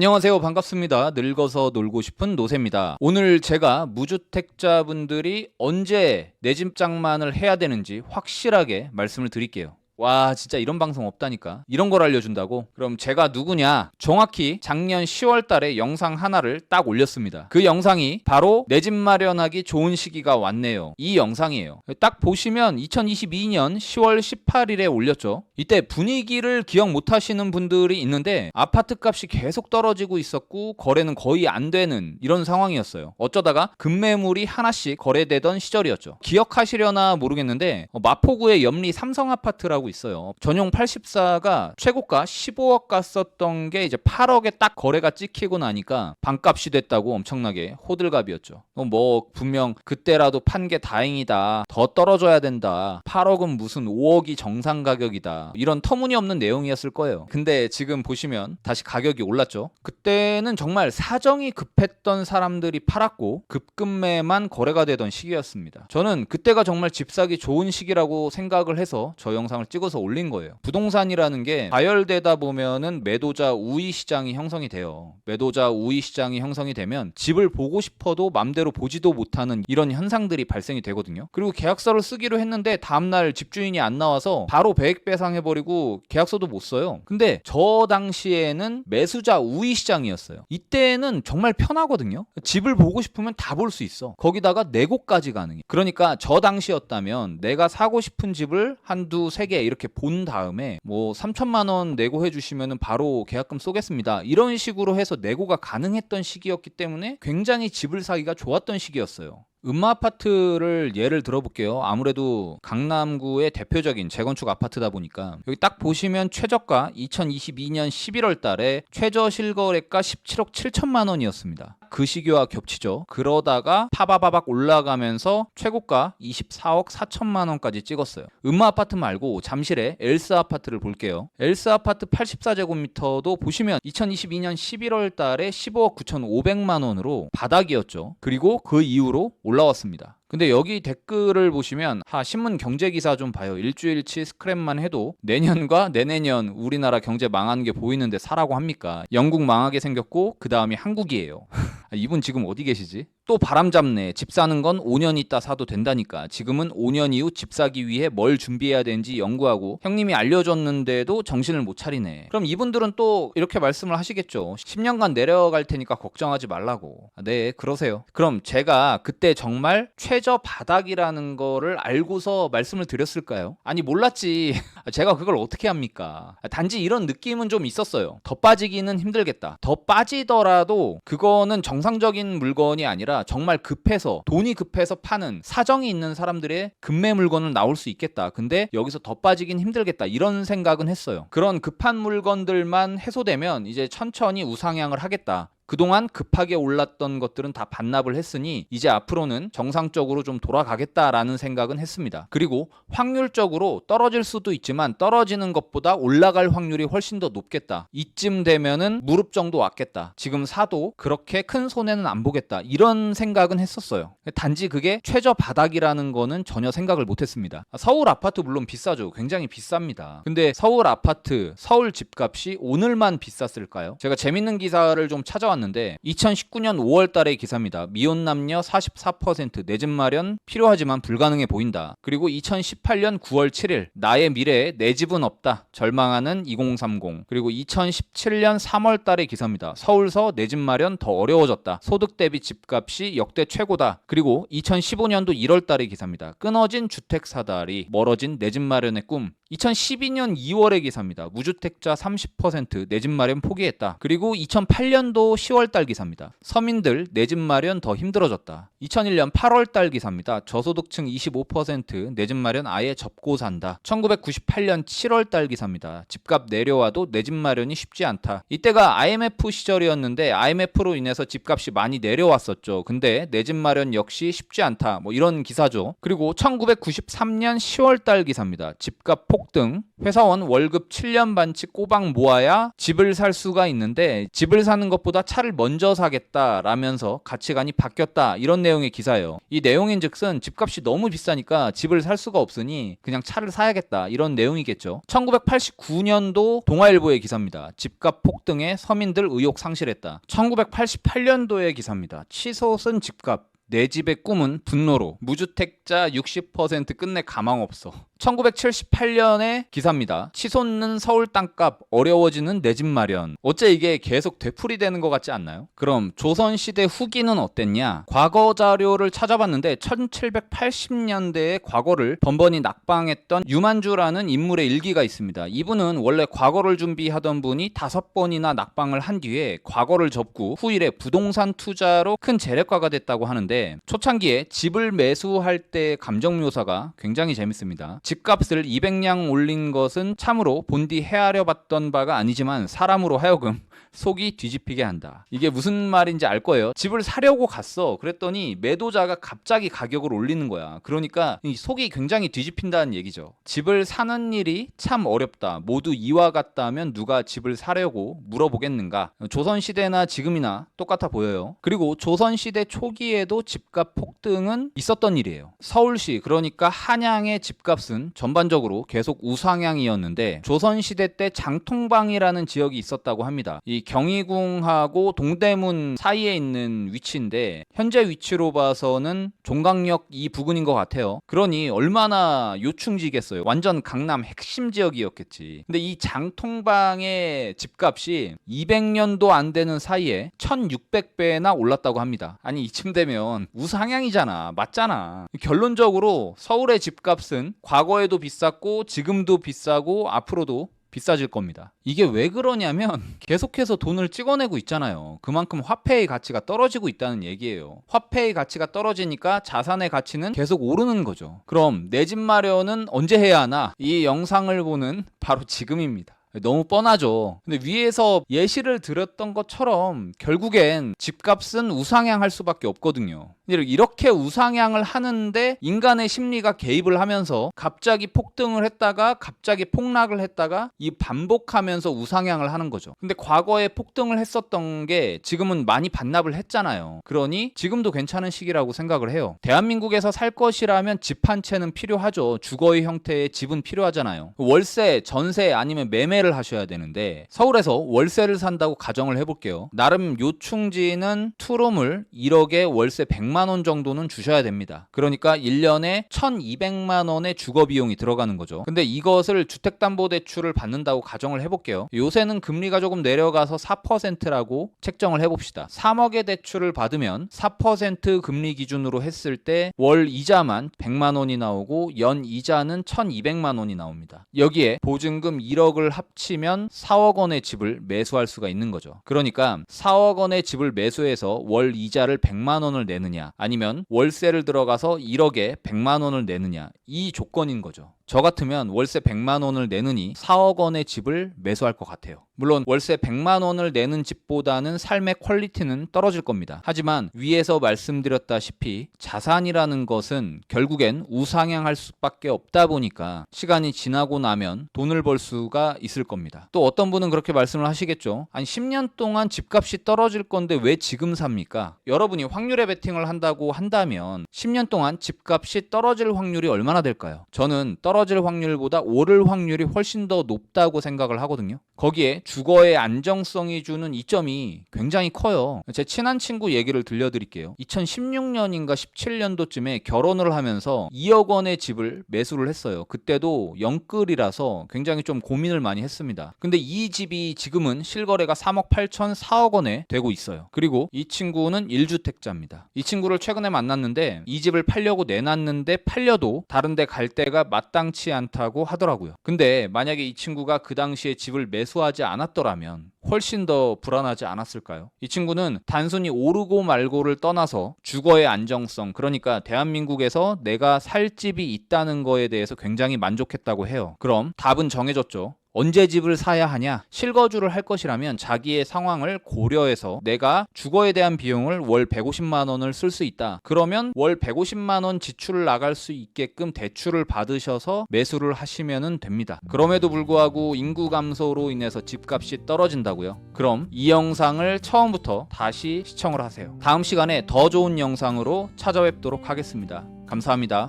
안녕하세요. 반갑습니다. 늙어서 놀고 싶은 노세입니다. 오늘 제가 무주택자분들이 언제 내 집 장만을 해야 되는지 확실하게 말씀을 드릴게요. 와, 진짜 이런 방송 없다니까. 이런 걸 알려준다고? 그럼 제가 누구냐? 정확히 작년 10월 달에 영상 하나를 딱 올렸습니다. 그 영상이 바로 내 집 마련하기 좋은 시기가 왔네요. 이 영상이에요. 딱 보시면 2022년 10월 18일에 올렸죠. 이때 분위기를 기억 못 하시는 분들이 있는데 아파트 값이 계속 떨어지고 있었고 거래는 거의 안 되는 이런 상황이었어요. 어쩌다가 급매물이 하나씩 거래되던 시절이었죠. 기억하시려나 모르겠는데 마포구의 염리 삼성 아파트라고 있어요. 전용 84가 최고가 15억 갔었던 게 이제 8억에 딱 거래가 찍히고 나니까 반값이 됐다고 엄청나게 호들갑이었죠. 뭐 분명 그때라도 판 게 다행이다. 더 떨어져야 된다. 8억은 무슨 5억이 정상 가격이다. 이런 터무니없는 내용이었을 거예요. 근데 지금 보시면 다시 가격이 올랐죠. 그때는 정말 사정이 급했던 사람들이 팔았고 급급매만 거래가 되던 시기였습니다. 저는 그때가 정말 집 사기 좋은 시기라고 생각을 해서 저 영상을 찍어서 올린 거예요. 부동산이라는 게 가열되다 보면은 매도자 우위 시장이 형성이 돼요. 매도자 우위 시장이 형성이 되면 집을 보고 싶어도 맘대로 보지도 못하는 이런 현상들이 발생이 되거든요. 그리고 계약서를 쓰기로 했는데 다음날 집주인이 안 나와서 바로 배액 배상해버리고 계약서도 못 써요. 근데 저 당시에는 매수자 우위 시장이었어요. 이때는 정말 편하거든요. 집을 보고 싶으면 다 볼 수 있어. 거기다가 내고까지 가능해. 그러니까 저 당시였다면 내가 사고 싶은 집을 한두 세 개 이렇게 본 다음에 뭐 3천만 원 내고 해주시면 바로 계약금 쏘겠습니다. 이런 식으로 해서 내고가 가능했던 시기였기 때문에 굉장히 집을 사기가 좋았던 시기였어요. 음마아파트를 예를 들어볼게요. 아무래도 강남구의 대표적인 재건축 아파트다 보니까 여기 딱 보시면 최저가 2022년 11월 달에 최저 실거래가 17억 7천만 원이었습니다. 그 시기와 겹치죠. 그러다가 파바바박 올라가면서 최고가 24억 4천만 원까지 찍었어요. 음마아파트 말고 잠실의 엘스 아파트를 볼게요. 엘스 아파트 84제곱미터도 보시면 2022년 11월 달에 15억 9,500만 원으로 바닥이었죠. 그리고 그 이후로 올라왔습니다. 근데 여기 댓글을 보시면 신문 경제 기사 좀 봐요. 일주일치 스크랩만 해도 내년과 내내년 우리나라 경제 망하는 게 보이는데 사라고 합니까? 영국 망하게 생겼고 그 다음이 한국이에요. 이분 지금 어디 계시지? 또 바람잡네. 집 사는 건 5년 있다 사도 된다니까. 지금은 5년 이후 집 사기 위해 뭘 준비해야 되는지 연구하고 형님이 알려줬는데도 정신을 못 차리네. 그럼 이분들은 또 이렇게 말씀을 하시겠죠. 10년간 내려갈 테니까 걱정하지 말라고. 네, 그러세요. 그럼 제가 그때 정말 최저 바닥이라는 거를 알고서 말씀을 드렸을까요? 아니, 몰랐지. 제가 그걸 어떻게 합니까? 단지 이런 느낌은 좀 있었어요. 더 빠지기는 힘들겠다. 더 빠지더라도 그거는 정상적인 물건이 아니라 정말 급해서 돈이 급해서 파는 사정이 있는 사람들의 급매 물건을 나올 수 있겠다. 근데 여기서 더 빠지긴 힘들겠다. 이런 생각은 했어요. 그런 급한 물건들만 해소되면 이제 천천히 우상향을 하겠다. 그동안 급하게 올랐던 것들은 다 반납을 했으니 이제 앞으로는 정상적으로 좀 돌아가겠다라는 생각은 했습니다. 그리고 확률적으로 떨어질 수도 있지만 떨어지는 것보다 올라갈 확률이 훨씬 더 높겠다. 이쯤 되면은 무릎 정도 왔겠다. 지금 사도 그렇게 큰 손해는 안 보겠다. 이런 생각은 했었어요. 단지 그게 최저 바닥이라는 거는 전혀 생각을 못했습니다. 서울 아파트 물론 비싸죠. 굉장히 비쌉니다. 근데 서울 아파트, 서울 집값이 오늘만 비쌌을까요? 제가 재밌는 기사를 좀 찾아왔는데 2019년 5월 달의 기사입니다. 미혼 남녀 44% 내 집 마련 필요하지만 불가능해 보인다. 그리고 2018년 9월 7일 나의 미래에 내 집은 없다. 절망하는 2030. 그리고 2017년 3월 달의 기사입니다. 서울서 내 집 마련 더 어려워졌다. 소득 대비 집값이 역대 최고다. 그리고 2015년도 1월 달의 기사입니다. 끊어진 주택 사다리, 멀어진 내 집 마련의 꿈. 2012년 2월의 기사입니다. 무주택자 30% 내 집 마련 포기했다. 그리고 2008년도 10월달 기사입니다. 서민들 내 집 마련 더 힘들어졌다. 2001년 8월달 기사입니다. 저소득층 25% 내 집 마련 아예 접고 산다. 1998년 7월달 기사입니다. 집값 내려와도 내 집 마련이 쉽지 않다. 이때가 IMF 시절이었는데 IMF로 인해서 집값이 많이 내려왔었죠. 근데 내 집 마련 역시 쉽지 않다. 뭐 이런 기사죠. 그리고 1993년 10월달 기사입니다. 집값 폭등, 회사원 월급 7년 반치 꼬박 모아야 집을 살 수가 있는데 집을 사는 것보다 차를 먼저 사겠다라면서 가치관이 바뀌었다, 이런 내용의 기사예요. 이 내용인즉슨 집값이 너무 비싸니까 집을 살 수가 없으니 그냥 차를 사야겠다, 이런 내용이겠죠. 1989년도 동아일보의 기사입니다. 집값 폭등에 서민들 의욕 상실했다. 1988년도의 기사입니다. 치솟은 집값, 내 집의 꿈은 분노로, 무주택자 60% 끝내 가망 없어. 1978년의 기사입니다. 치솟는 서울 땅값, 어려워지는 내 집 마련. 어째 이게 계속 되풀이되는 것 같지 않나요? 그럼 조선시대 후기는 어땠냐? 과거 자료를 찾아봤는데 1780년대의 과거를 번번이 낙방했던 유만주라는 인물의 일기가 있습니다. 이분은 원래 과거를 준비하던 분이 5번이나 낙방을 한 뒤에 과거를 접고 후일에 부동산 투자로 큰 재력가가 됐다고 하는데, 초창기에 집을 매수할 때의 감정 묘사가 굉장히 재밌습니다. 집값을 200냥 올린 것은 참으로 본디 헤아려 봤던 바가 아니지만 사람으로 하여금 속이 뒤집히게 한다. 이게 무슨 말인지 알 거예요. 집을 사려고 갔어. 그랬더니 매도자가 갑자기 가격을 올리는 거야. 그러니까 이 속이 굉장히 뒤집힌다는 얘기죠. 집을 사는 일이 참 어렵다. 모두 이와 같다면 누가 집을 사려고 물어보겠는가? 조선시대나 지금이나 똑같아 보여요. 그리고 조선시대 초기에도 집값 폭등은 있었던 일이에요. 서울시, 그러니까 한양의 집값은 전반적으로 계속 우상향이었는데 조선시대 때 장통방이라는 지역이 있었다고 합니다. 이 경희궁하고 동대문 사이에 있는 위치인데 현재 위치로 봐서는 종강역 이 부근인 것 같아요. 그러니 얼마나 요충지겠어요. 완전 강남 핵심 지역이었겠지. 근데 이 장통방의 집값이 200년도 안 되는 사이에 1600배나 올랐다고 합니다. 아니 이쯤 되면 우상향이잖아. 맞잖아. 결론적으로 서울의 집값은 과거에도 비쌌고 지금도 비싸고 앞으로도 비싸질 겁니다. 이게 왜 그러냐면 계속해서 돈을 찍어내고 있잖아요. 그만큼 화폐의 가치가 떨어지고 있다는 얘기예요. 화폐의 가치가 떨어지니까 자산의 가치는 계속 오르는 거죠. 그럼 내 집 마련은 언제 해야 하나? 이 영상을 보는 바로 지금입니다. 너무 뻔하죠. 근데 위에서 예시를 드렸던 것처럼 결국엔 집값은 우상향할 수밖에 없거든요. 이렇게 우상향을 하는데 인간의 심리가 개입을 하면서 갑자기 폭등을 했다가 갑자기 폭락을 했다가 이 반복하면서 우상향을 하는 거죠. 근데 과거에 폭등을 했었던 게 지금은 많이 반납을 했잖아요. 그러니 지금도 괜찮은 시기라고 생각을 해요. 대한민국에서 살 것이라면 집 한 채는 필요하죠. 주거의 형태의 집은 필요하잖아요. 월세, 전세 아니면 매매를 하셔야 되는데 서울에서 월세를 산다고 가정을 해볼게요. 나름 요충지는 투룸을 1억에 월세 100만 원 정도는 주셔야 됩니다. 그러니까 1년에 1200만 원의 주거 비용이 들어가는 거죠. 근데 이것을 주택담보대출을 받는다고 가정을 해볼게요. 요새는 금리가 조금 내려가서 4%라고 책정을 해봅시다. 3억의 대출을 받으면 4% 금리 기준으로 했을 때 월 이자만 100만 원이 나오고 연 이자는 1200만 원이 나옵니다. 여기에 보증금 1억을 합치면 4억 원의 집을 매수할 수가 있는 거죠. 그러니까 4억 원의 집을 매수해서 월 이자를 100만 원을 내느냐 아니면 월세를 들어가서 1억에 100만 원을 내느냐, 이 조건인 거죠. 저 같으면 월세 100만 원을 내느니 4억 원의 집을 매수할 것 같아요. 물론 월세 100만 원을 내는 집보다는 삶의 퀄리티는 떨어질 겁니다. 하지만 위에서 말씀드렸다시피 자산이라는 것은 결국엔 우상향할 수밖에 없다 보니까 시간이 지나고 나면 돈을 벌 수가 있을 겁니다. 또 어떤 분은 그렇게 말씀을 하시겠죠. 아니 10년 동안 집값이 떨어질 건데 왜 지금 삽니까? 여러분이 확률에 베팅을 한다고 한다면 10년 동안 집값이 떨어질 확률이 얼마나 될까요? 저는 떨어질 확률보다 오를 확률이 훨씬 더 높다고 생각을 하거든요. 거기에 주거의 안정성이 주는 이점이 굉장히 커요. 제 친한 친구 얘기를 들려드릴게요. 2016년인가 17년도쯤에 결혼을 하면서 2억 원의 집을 매수를 했어요. 그때도 영끌이라서 굉장히 좀 고민을 많이 했습니다. 근데 이 집이 지금은 실거래가 3억 8천 4억 원에 되고 있어요. 그리고 이 친구는 1주택자입니다. 이 친구를 최근에 만났는데 이 집을 팔려고 내놨는데 팔려도 다른 데 갈 데가 마땅치 않다고 하더라고요. 근데 만약에 이 친구가 그 당시에 집을 매수하지 않았더라면 훨씬 더 불안하지 않았을까요? 이 친구는 단순히 오르고 말고를 떠나서 주거의 안정성, 그러니까 대한민국에서 내가 살 집이 있다는 거에 대해서 굉장히 만족했다고 해요. 그럼 답은 정해졌죠. 언제 집을 사야 하냐? 실거주를 할 것이라면 자기의 상황을 고려해서 내가 주거에 대한 비용을 월 150만 원을 쓸 수 있다. 그러면 월 150만 원 지출을 나갈 수 있게끔 대출을 받으셔서 매수를 하시면 됩니다. 그럼에도 불구하고 인구 감소로 인해서 집값이 떨어진다고요? 그럼 이 영상을 처음부터 다시 시청을 하세요. 다음 시간에 더 좋은 영상으로 찾아뵙도록 하겠습니다. 감사합니다.